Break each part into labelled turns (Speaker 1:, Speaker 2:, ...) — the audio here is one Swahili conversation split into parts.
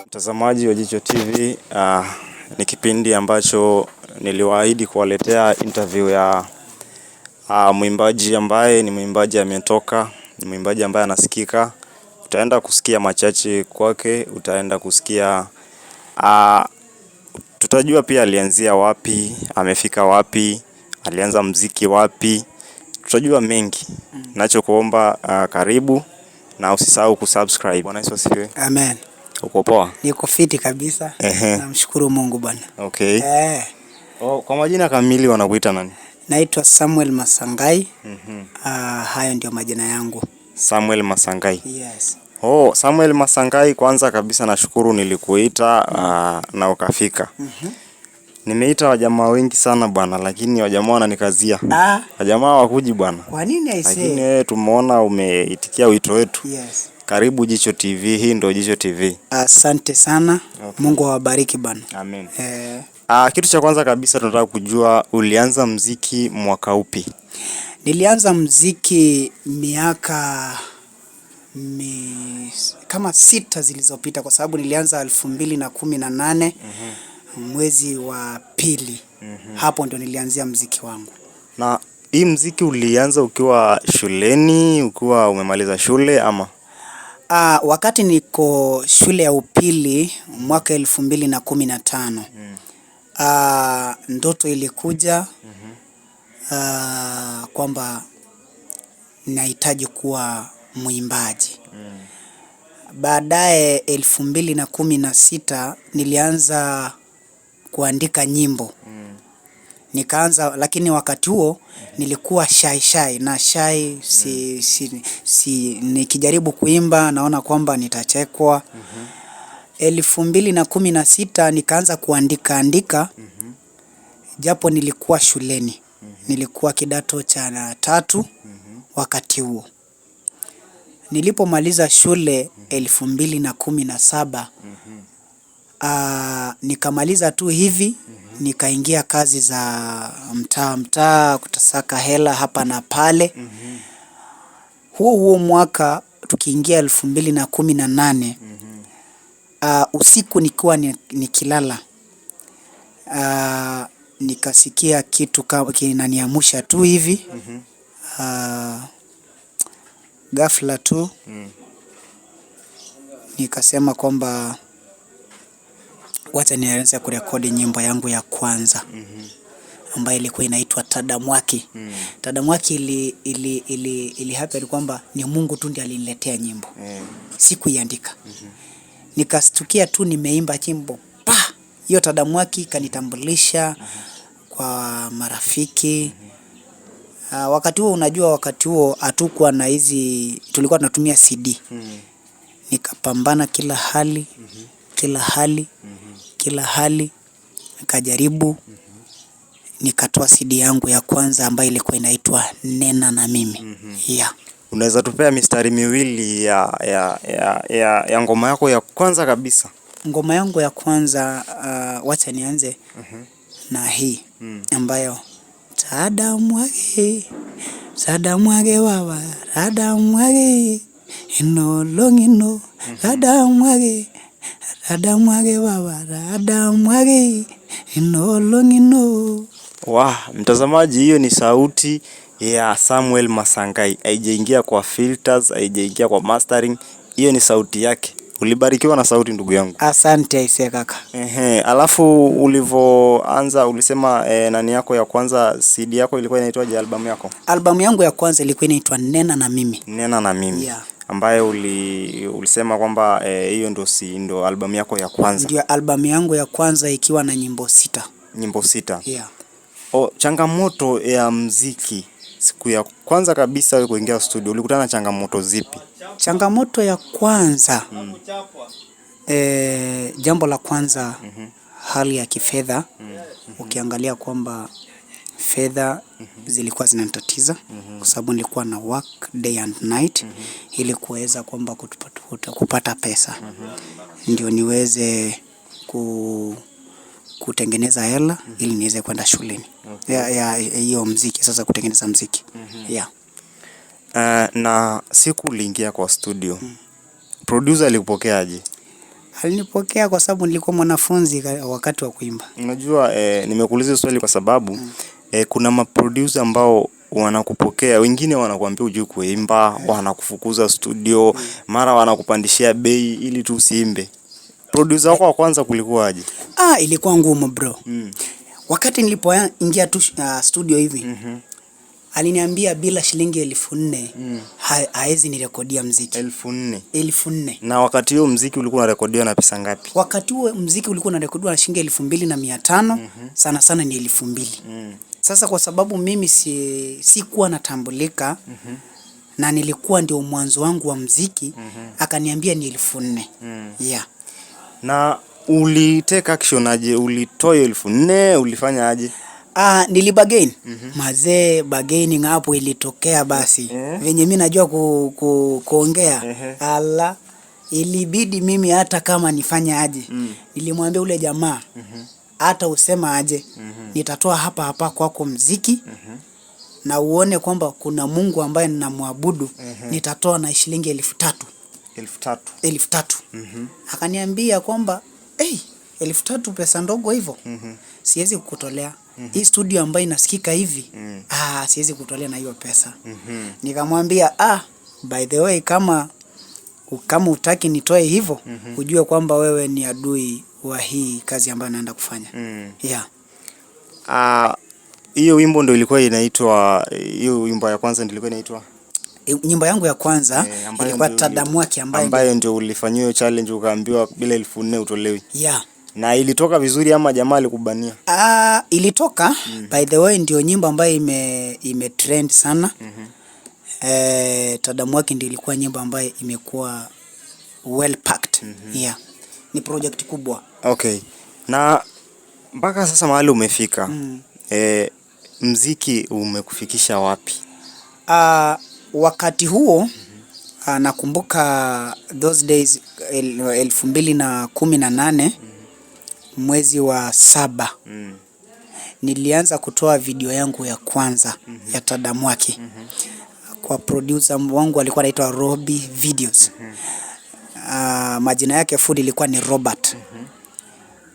Speaker 1: Mtazamaji wa Jicho TV, ni kipindi ambacho niliwaahidi kuwaletea interview ya mwimbaji ambaye ni mwimbaji ametoka, ni mwimbaji ambaye anasikika. Utaenda kusikia machache kwake, utaenda kusikia tutajua pia alianzia wapi, amefika wapi, alianza muziki wapi. Tutajua mengi. Ninachokuomba karibu na usisahau kusubscribe. Bwana Yesu asifiwe.
Speaker 2: Amen.
Speaker 1: Uko poa?
Speaker 2: Niko fiti kabisa. Namshukuru Mungu bwana.
Speaker 1: Okay. Kwa majina kamili wanakuita nani?
Speaker 2: Naitwa Samuel Masangai. Hayo ndio majina yangu.
Speaker 1: Samuel Masangai.
Speaker 2: Yes.
Speaker 1: Samuel Masangai, kwanza kabisa nashukuru nilikuita na ukafika. Nimeita wajamaa wengi sana bwana, lakini wajamaa wananikazia. Wajamaa wakuji bwana.
Speaker 2: Kwa nini aisee?
Speaker 1: Lakini tumeona umeitikia wito wetu.
Speaker 2: Yes.
Speaker 1: Karibu Jicho TV, hii ndio Jicho TV.
Speaker 2: Asante sana. Okay. Mungu awabariki bwana.
Speaker 1: Amen. Kitu cha kwanza kabisa tunataka kujua ulianza muziki mwaka upi?
Speaker 2: Nilianza muziki miaka kama 6 zilizopita, kwa sababu nilianza 2018 mwezi wa pili. Hapo ndio nilianzia muziki wangu.
Speaker 1: Na hii muziki ulianza ukiwa shuleni, ukiwa umemaliza shule ama?
Speaker 2: Wakati niko shule ya upili mwaka 2015. Ndoto ilikuja kwamba nahitaji kuwa mwimbaji. Baadaye 2016 nilianza kuandika nyimbo. Nikaanza, lakini wakati huo nilikuwa shy na nikijaribu kuimba naona kwamba nitachekwa. 2016 nikaanza kuandika japo nilikuwa shuleni. Nilikuwa kidato cha 3 wakati huo. Nilipomaliza shule 2017 nikamaliza tu hivi, nikaingia kazi za mtaa kutasaka hela hapa na pale. Huo mwaka tukiingia 2018, usiku nikiwa nikilala, nikasikia kitu kama kinaniamsha tu hivi. Ghafla tu nikasema kwamba wacha nianze kurekodi nyimbo yangu ya kwanza ambayo ilikuwa inaitwa Tadamwaki. Tadamwaki ili happen kwamba ni Mungu tu ndiye aliniletea nyimbo. Sikuiandika. Nikastukia tu nimeimba nyimbo. Hiyo Tadamwaki kanitambulisha kwa marafiki. Wakati huo unajua, wakati huo hatukuwa na hizi, tulikuwa tunatumia CD. Nikapambana kila hali, nikajaribu, nikatoa CD yangu ya kwanza ambayo ilikuwa inaitwa Nena na Mimi.
Speaker 1: Unaweza tupea mistari miwili ya ngoma yako ya kwanza kabisa?
Speaker 2: Ngoma yangu ya kwanza, wacha nianze na hii ambayo Tadamwage baba, Tadamwage inolongino, Tadamwage baba, Tadamwage inolongino.
Speaker 1: Mtazamaji, hiyo ni sauti ya Samuel Masangai. Haijaingia kwa filters, haijaingia kwa mastering. Hiyo ni sauti yake. Ulibarikiwa na sauti ndugu yangu.
Speaker 2: Asante aisee kaka.
Speaker 1: Alafu ulivoanza ulisema nani yako ya kwanza, CD yako ilikuwa inaitwaje, albamu yako?
Speaker 2: Albamu yangu ya kwanza ilikuwa inaitwa Nena na Mimi.
Speaker 1: Nena na Mimi. Ambayo ulisema kwamba hiyo ndo albamu yako ya kwanza.
Speaker 2: Ndio albamu yangu ya kwanza ikiwa na nyimbo 6.
Speaker 1: Nyimbo 6. Changamoto ya muziki siku ya kwanza kabisa wewe kuingia studio, ulikutana na changamoto zipi?
Speaker 2: Changamoto ya kwanza, jambo la kwanza, hali ya kifedha. Ukiangalia kwamba fedha zilikuwa zinanitatiza kwa sababu nilikuwa na work day and night ili kuweza kwamba kupata pesa ndio niweze kutengeneza hela ili niweze kwenda shuleni. Ya hiyo muziki sasa, kutengeneza muziki. Yeah.
Speaker 1: Na siku uliingia kwa studio, producer alikupokeaje?
Speaker 2: Alinipokea kwa sababu nilikuwa mwanafunzi wakati wa kuimba.
Speaker 1: Unajua nimekuuliza swali kwa sababu kuna maproducer ambao wanakupokea, wengine wanakuambia hujui kuimba, wanakufukuza studio, mara wanakupandishia bei ili tu usiimbe. Producer wako wa kwanza kulikuwa aje?
Speaker 2: Ilikuwa ngumu bro. Wakati nilipoingia tu studio hivi, aliniambia bila shilingi 4,000 haezi nirekodia muziki.
Speaker 1: 4,000?
Speaker 2: 4,000.
Speaker 1: Na wakati huo muziki ulikuwa unarekodiwa na pesa ngapi?
Speaker 2: Wakati huo muziki ulikuwa unarekodiwa na shilingi 2,500, sana sana ni 2,000. Sasa kwa sababu mimi sikuwa natambulika, na nilikuwa ndio mwanzo wangu wa muziki, akaniambia ni 4,000. Yeah.
Speaker 1: Na ulitake action aje? Ulitoa 4,000, ulifanya aje?
Speaker 2: Nilibagain. Mazee, bargaining hapo ilitokea basi. Venye mimi najua kuongea. Ilibidi mimi hata kama nifanya aje. Nilimwambia ule jamaa, hata usema aje, nitatoa hapa kwako muziki, na uone kwamba kuna Mungu ambaye ninamwabudu, nitatoa na shilingi 3,000. 3,000. Akaniambia kwamba 3,000 pesa ndogo hivyo? Siwezi kukutolea. Hii studio ambayo inasikika hivi, siwezi kutolea na hiyo pesa. Nikamwambia, by the way, kama hutaki nitoe hivyo, ujue kwamba wewe ni adui wa hii kazi ambayo naenda kufanya. Yeah.
Speaker 1: Hiyo wimbo ndio ilikuwa inaitwa, hiyo wimbo ya kwanza ndio ilikuwa inaitwa,
Speaker 2: nyimbo yangu ya kwanza ilikuwa Tadamwaki,
Speaker 1: ambayo ndio ulifanyia hiyo challenge ukaambiwa bila 4,000 utolewi.
Speaker 2: Yeah.
Speaker 1: Na ilitoka vizuri ama jamaa alikubania?
Speaker 2: Ilitoka. By the way, ndio nyimbo ambayo ime trend sana. Tadamwaki ndio ilikuwa nyimbo ambayo imekuwa well packed. Yeah. Ni project kubwa.
Speaker 1: Okay. Na mpaka sasa mahali umefika, muziki umekufikisha wapi?
Speaker 2: Wakati huo, nakumbuka those days 2018, mwezi wa 7, nilianza kutoa video yangu ya kwanza ya Tadamwaki. Kwa producer wangu alikuwa anaitwa Robbie Videos. Majina yake full ilikuwa ni Robert.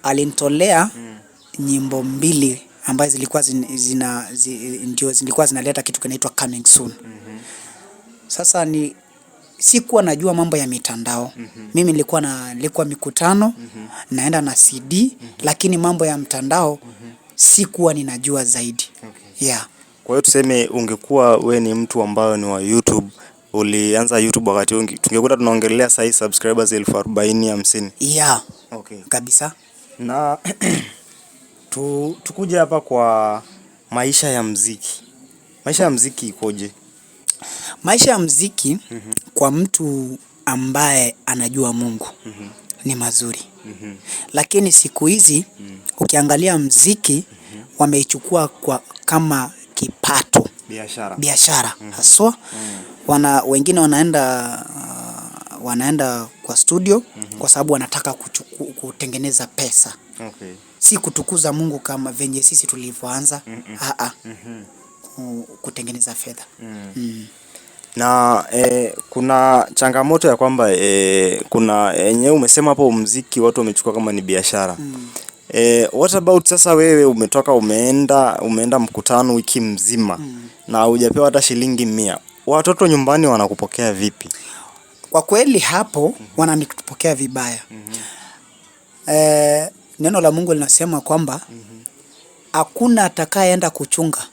Speaker 2: Alinitolea nyimbo 2 ambazo zilikuwa ndio zilikuwa zinaleta kitu kinaitwa coming soon. Sasa sikuwa najua mambo ya mitandao. Mimi nilikuwa mikutano, naenda na CD, lakini mambo ya mtandao sikuwa ninajua zaidi. Yeah.
Speaker 1: Kwa hiyo tuseme ungekuwa we ni mtu ambaye ni wa YouTube, ulianza YouTube wakati tungekuwa tunaongelea sasa subscribers 40,000 50.
Speaker 2: Yeah.
Speaker 1: Okay.
Speaker 2: Kabisa.
Speaker 1: Na tukuja hapa kwa maisha ya muziki. Maisha ya muziki ikoje?
Speaker 2: Maisha ya muziki kwa mtu ambaye anajua Mungu ni mazuri. Lakini siku hizi ukiangalia muziki wameichukua kama kipato, biashara. Haswa wengine wanaenda kwa studio kwa sababu wanataka kutengeneza pesa.
Speaker 1: Okay.
Speaker 2: Si kutukuza Mungu kama venye sisi tulivyoanza. Kutengeneza fedha.
Speaker 1: Na kuna changamoto ya kwamba kuna yenyewe umesema hapo muziki watu wamechukua kama ni biashara. What about sasa wewe umetoka umeenda mkutano wiki mzima na hujapewa hata shilingi 100. Watoto nyumbani wanakupokea vipi?
Speaker 2: Kwa kweli hapo wananipokea vibaya. Neno la Mungu linasema kwamba hakuna atakayeenda kuchunga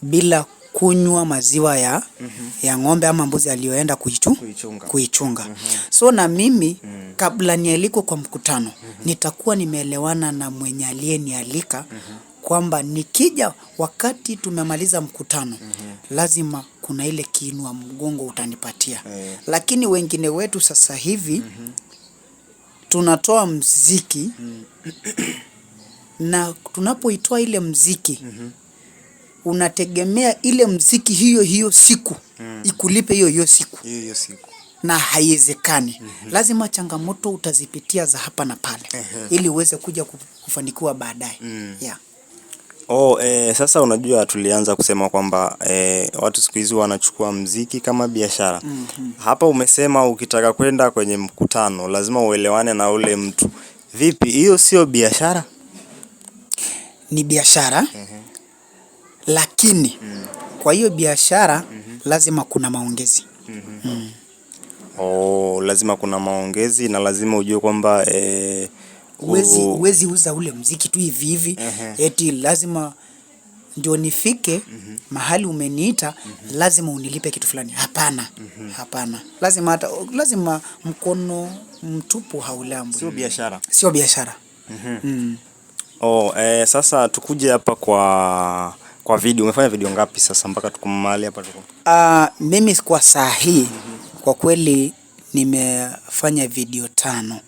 Speaker 2: bila kunywa maziwa ya ng'ombe ama mbuzi aliyoenda kuichunga. So na mimi kabla nialikwe kwa mkutano, nitakuwa nimeelewana na mwenye aliyenialika kwamba nikija wakati tumemaliza mkutano, lazima kuna ile kiinua mgongo utanipatia. Lakini wengine wetu sasa hivi tunatoa muziki na tunapoitoa ile muziki unategemea ile muziki hiyo siku ikulipe hiyo siku. na haiwezekani. Lazima changamoto utazipitia za hapa na pale ili uweze kuja kufanikiwa baadaye. Yeah.
Speaker 1: Sasa unajua tulianza kusema kwamba watu siku hizi wanachukua mziki kama biashara. Hapa umesema ukitaka kwenda kwenye mkutano lazima uelewane na ule mtu. Vipi, hiyo sio biashara?
Speaker 2: Ni biashara. Lakini kwa hiyo biashara lazima kuna maongezi.
Speaker 1: Lazima kuna maongezi na lazima ujue kwamba
Speaker 2: Uwezi uza ule mziki tu hivi hivi. Eti lazima ndio nifike mahali umeniita lazima unilipe kitu fulani. Hapana. Hapana. Lazima mkono mtupu haulambwi.
Speaker 1: Sio biashara.
Speaker 2: Sio biashara.
Speaker 1: Sasa tukuje hapa kwa video. Umefanya video ngapi sasa mpaka tuko mahali hapa tuko?
Speaker 2: Mimi kwa saa hii kwa kweli nimefanya video 5.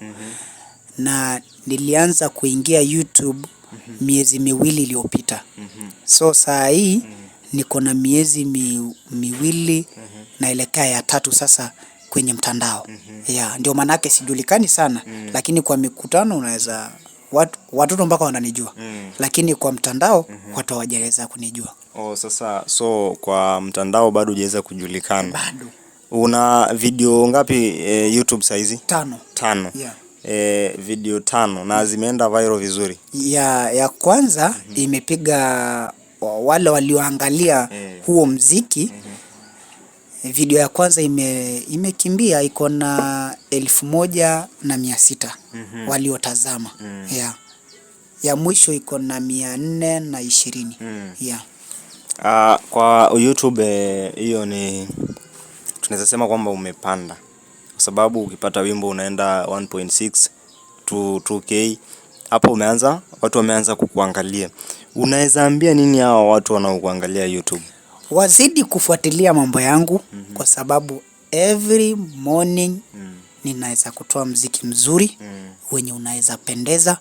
Speaker 2: Na nilianza kuingia YouTube miezi miwili iliyopita. So saa hii niko na miezi miwili naelekea ya 3 sasa kwenye mtandao. Yeah, ndio manake sijulikani sana, lakini kwa mikutano unaweza watoto mpaka wananijua. Lakini kwa mtandao watu hawajaweza kunijua.
Speaker 1: Sasa kwa mtandao bado hujaweza kujulikana.
Speaker 2: Bado.
Speaker 1: Una video ngapi YouTube saizi?
Speaker 2: 5.
Speaker 1: Yeah. Video 5 na zimeenda viral vizuri.
Speaker 2: Ya kwanza imepiga wale walioangalia huo mziki. Video ya kwanza imekimbia iko na 1,600 waliotazama. Yeah. Ya mwisho iko na 420. Yeah.
Speaker 1: Kwa YouTube hiyo ni tunaweza sema kwamba umepanda. Kwa sababu ukipata wimbo unaenda 1.6 to 2K. Hapo watu wameanza kukuangalia. Unaweza ambia nini hao watu wanaokuangalia YouTube?
Speaker 2: Wazidi kufuatilia mambo yangu kwa sababu every morning ninaweza kutoa mziki mzuri wenye unaweza pendeza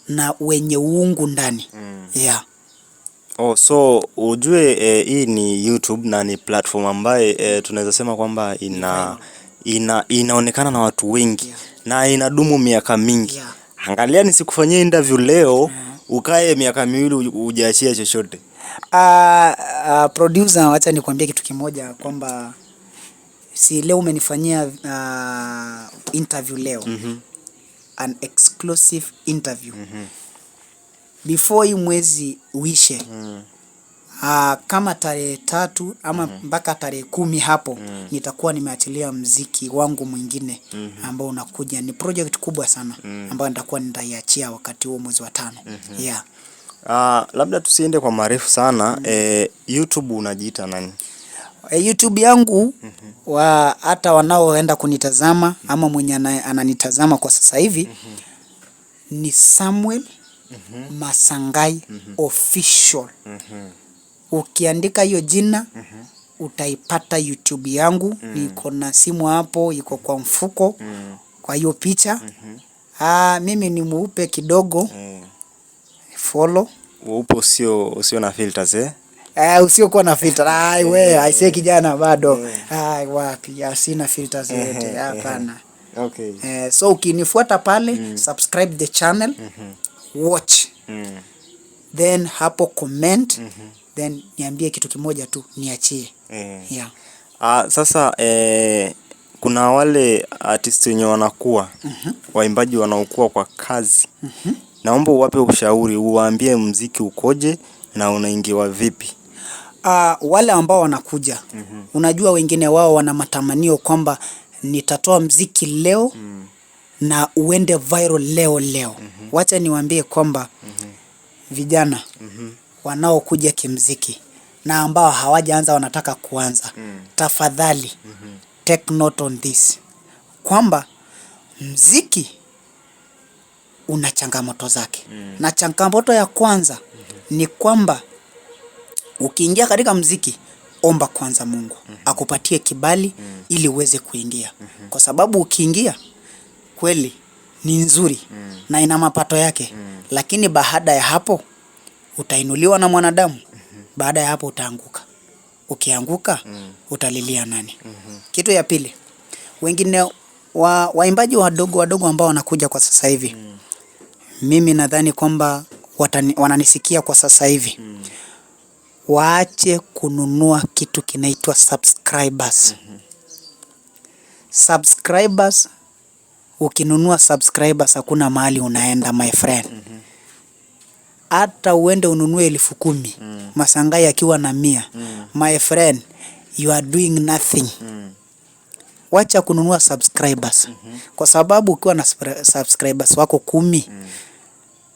Speaker 2: na wenye uungu ndani. Yeah.
Speaker 1: So ujue hii ni YouTube na ni platform ambaye tunaweza sema kwamba inaonekana na watu wengi na inadumu miaka mingi. Angalia nisikufanyie interview leo ukae miaka miwili hujaachia chochote.
Speaker 2: Producer, wacha nikwambie kitu kimoja kwamba si leo umenifanyia interview leo. An exclusive interview. Before hii mwezi uishe. Kama tarehe 3 ama mpaka tarehe 10 hapo nitakuwa nimeachilia mziki wangu mwingine ambao unakuja. Ni project kubwa sana ambayo nitakuwa nitaiachia wakati huo mwezi wa 5. Yeah.
Speaker 1: Labda tusiende kwa marefu sana. YouTube unajiita nani?
Speaker 2: YouTube yangu hata wanaoenda kunitazama ama mwenye ananitazama kwa sasa hivi ni Samuel Masangai Official. Ukiandika hiyo jina utaipata YouTube yangu. Niko na simu hapo iko kwa mfuko kwa hiyo picha. Mimi ni mweupe kidogo. Follow.
Speaker 1: Weupe usio na filters
Speaker 2: usiokuwa na filter. Aisee kijana bado. Wapi? Sina filters yote. Hapana.
Speaker 1: Okay.
Speaker 2: So ukinifuata pale, subscribe the channel, watch. Then hapo comment, then niambie kitu kimoja tu niachie. Yeah.
Speaker 1: Sasa kuna wale artists wenye wanakuwa waimbaji wanaokuwa kwa kazi. Naomba uwape ushauri, uwaambie muziki ukoje na unaingiwa vipi.
Speaker 2: Wale ambao wanakuja, unajua wengine wao wana matamanio kwamba nitatoa mziki leo na uende viral leo. Wacha niwaambie kwamba vijana wanaokuja kimziki na ambao hawajaanza wanataka kuanza, tafadhali take note on this kwamba mziki una changamoto zake. Na changamoto ya kwanza ni kwamba ukiingia katika mziki, omba kwanza Mungu akupatie kibali ili uweze kuingia. Kwa sababu ukiingia kweli ni nzuri na ina mapato yake, lakini baada ya hapo utainuliwa na mwanadamu. Baada ya hapo utaanguka. Ukianguka utalilia nani? Kitu ya pili, wengine waimbaji wadogo ambao wanakuja kwa sasa hivi. Mimi nadhani kwamba wananisikia kwa sasa hivi. Waache kununua kitu kinaitwa subscribers. Subscribers, ukinunua subscribers hakuna mahali unaenda my friend. Hata uende ununue 10,000 Masangai akiwa na 100, my friend, you are doing nothing. Wacha kununua subscribers. Kwa sababu ukiwa na subscribers wako 10,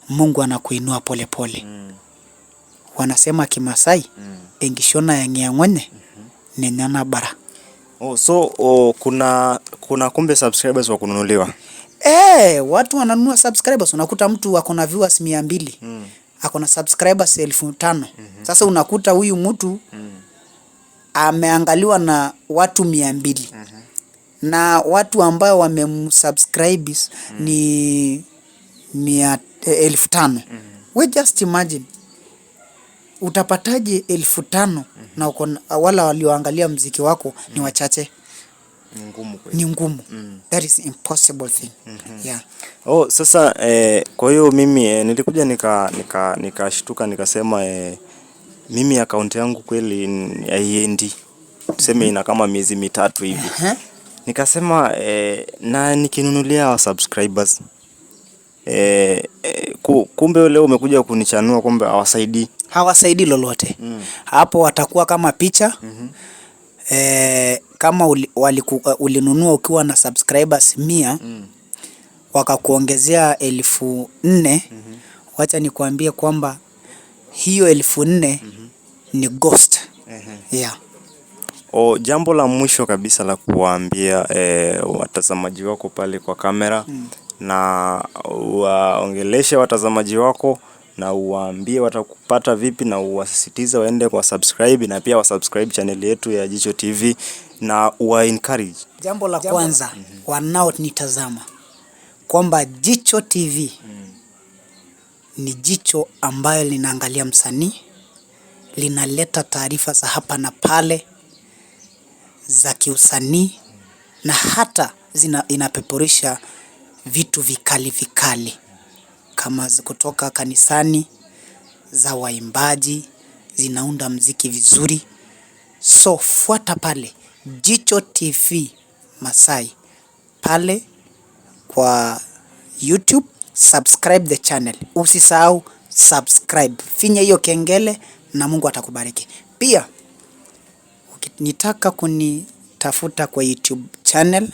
Speaker 2: Mungu anakuinua pole pole. Wanasema Kimasai, engishona ya ng'eng'one nenyana bara.
Speaker 1: So kuna kumbe subscribers wa kununuliwa.
Speaker 2: Watu wananunua subscribers. Unakuta mtu ako na viewers 200. Ako na subscribers 5,000. Sasa unakuta huyu mtu ameangaliwa na watu 200. Na watu ambao wamemsubscribe ni 5,000. We just imagine. Utapataje 5,000 na wala walioangalia mziki wako ni wachache? Ni ngumu. That is impossible thing. Yeah.
Speaker 1: Sasa kwa hiyo mimi nilikuja nikashtuka nikasema mimi account yangu kweli haiendi. Tuseme ina kama miezi 3 hivi. Nikasema na nikinunulia wa subscribers kumbe leo umekuja kunichanua kumbe hawasaidii
Speaker 2: lolote. Hapo watakuwa kama picha. Kama ulinunua ukiwa na subscribers 100, wakakuongezea 4,000. Wacha nikuambie kwamba hiyo 4,000 ni ghost. Yeah.
Speaker 1: Jambo la mwisho kabisa la kuwaambia watazamaji wako pale kwa kamera, na waongeleshe watazamaji wako na uwaambie watakupata vipi, na uwasisitize waende kwa subscribe na pia wasubscribe channel yetu ya Jicho TV na uwa encourage.
Speaker 2: Jambo la kwanza wanao nitazama kwamba Jicho TV ni jicho ambayo linaangalia msanii, linaleta taarifa za hapa na pale za kiusanii, na hata inapeperusha vitu vikali kama kutoka kanisani, za waimbaji, zinaunda mziki vizuri. So fuata pale Jicho TV Masai pale kwa YouTube, subscribe the channel. Usisahau subscribe, finya hiyo kengele na Mungu atakubariki. Pia ukinitaka kunitafuta kwa YouTube channel,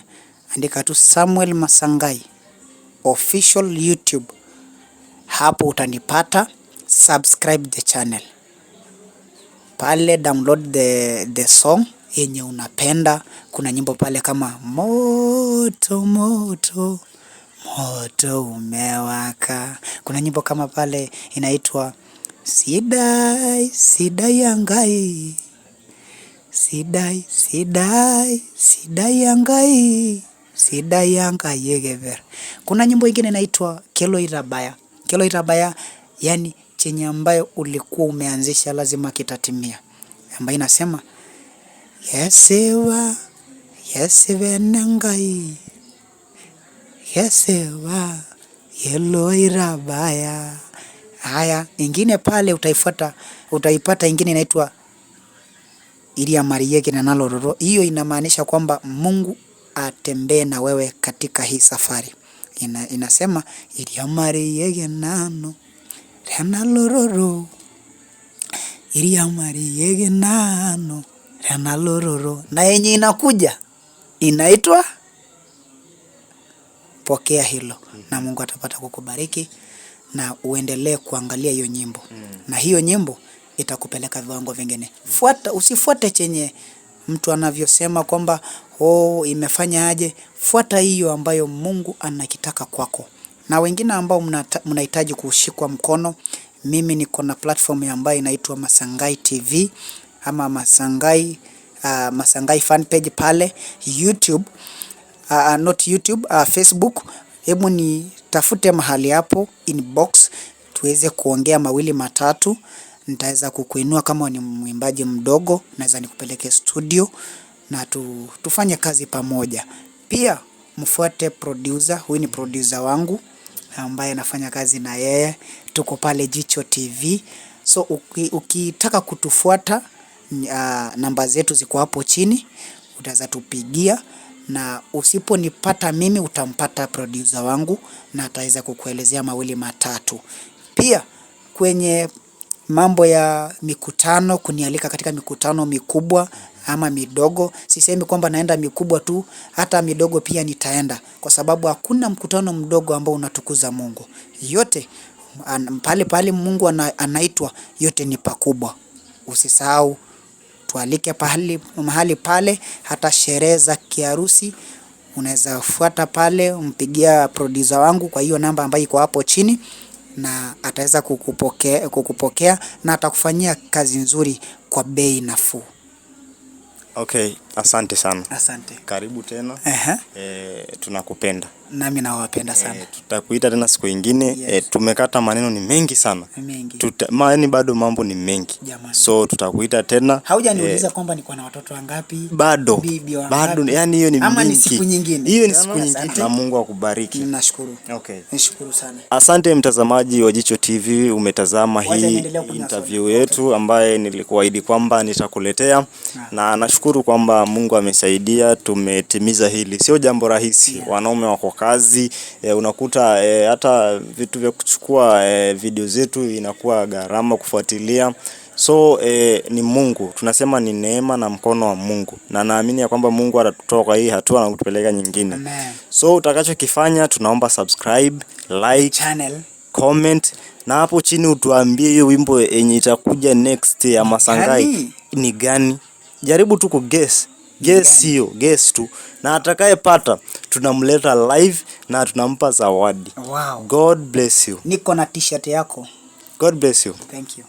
Speaker 2: andika tu Samuel Masangai official YouTube. Hapo utanipata. Subscribe the channel pale, download the song yenye unapenda. Kuna nyimbo pale kama moto moto moto umewaka. Kuna nyimbo kama pale inaitwa sidai sidai yangai, sidai sidai sidai yangai, sidai yangai yegever. Kuna nyimbo ingine inaitwa Kelo Irabaya. Kelo Irabaya yani chenye ambayo ulikuwa umeanzisha lazima kitatimia, ambayo inasema yesewa yeseve nangai, yesewa Kelo Irabaya. Haya, ingine pale utaipata ingine inaitwa Iria Mariege na Nalororo. Hiyo inamaanisha kwamba Mungu atembee na wewe katika hii safari. Inasema Iria Mariege nano Nalororo, Iria Mariege nano Nalororo. Na yenye inakuja inaitwa pokea hilo. Na Mungu atapata kukubariki na uendelee kuangalia hiyo nyimbo. Na hiyo nyimbo itakupeleka viwango vingine. Usifuate chenye mtu anavyosema kwamba imefanya aje. Fuata hiyo ambayo Mungu anakitaka kwako. Na wengine ambao mnahitaji kushikwa mkono, mimi niko na platform ambayo inaitwa Masangai TV ama Masangai fan page pale YouTube, not YouTube, Facebook. Hebu nitafute mahali hapo inbox tuweze kuongea mawili matatu. Nitaweza kukuinua kama ni mwimbaji mdogo, naweza nikupeleke studio na tufanye kazi pamoja. Pia mfuate producer, huyu ni producer wangu ambaye nafanya kazi na yeye. Tuko pale Jicho TV. So ukitaka kutufuata, namba zetu ziko hapo chini, utaweza tupigia, na usiponipata mimi utampata producer wangu na ataweza kukuelezea mawili matatu. Pia kwenye mambo ya mikutano, kunialika katika mikutano mikubwa ama midogo, sisemi kwamba naenda mikubwa tu, hata midogo pia nitaenda, kwa sababu hakuna mkutano mdogo ambao unatukuza Mungu. Yote pale Mungu anaitwa, yote ni pakubwa. Usisahau, tualike mahali pale. Hata sherehe za kiharusi unaweza fuata pale, mpigia producer wangu kwa hiyo namba ambayo iko hapo chini, na ataweza kukupokea na atakufanyia kazi nzuri kwa bei nafuu.
Speaker 1: Okay, asante sana.
Speaker 2: Asante.
Speaker 1: Karibu tena. Tunakupenda.
Speaker 2: Nami nawapenda sana.
Speaker 1: Tutakuita tena siku nyingine. Yes. Tumekata maneno ni mengi sana.
Speaker 2: Mengi.
Speaker 1: Maana bado mambo ni mengi.
Speaker 2: Jamani.
Speaker 1: So tutakuita tena.
Speaker 2: Haujaniuliza kwamba niko na watoto wangapi?
Speaker 1: Bado.
Speaker 2: Bado,
Speaker 1: yani hiyo ni mingi.
Speaker 2: Ama ni siku nyingine.
Speaker 1: Hiyo ni siku nyingine, na Mungu akubariki.
Speaker 2: Nashukuru.
Speaker 1: Okay.
Speaker 2: Nashukuru sana.
Speaker 1: Asante mtazamaji wa Jicho TV, umetazama hii interview yetu ambaye nilikuahidi kwamba nitakuletea. Na nashukuru kwamba Mungu amesaidia, tumetimiza hili. Sio jambo rahisi. Yeah. Wanaume wako kazi, unakuta hata vitu vya kuchukua video zetu inakuwa gharama kufuatilia. So ni Mungu, tunasema ni neema na mkono wa Mungu, na naamini ya kwamba Mungu atatutoa kwa hii hatua na kutupeleka nyingine. Amen. So utakachokifanya, tunaomba subscribe, like channel, comment, na hapo chini utuambie hiyo wimbo yenye itakuja next ya Masangai ni gani. Jaribu tu guess hiyo, guess tu, na atakayepata tunamleta live na tunampa zawadi. Wow. God bless you.
Speaker 2: Niko na t-shirt yako.
Speaker 1: God bless you.
Speaker 2: Thank you.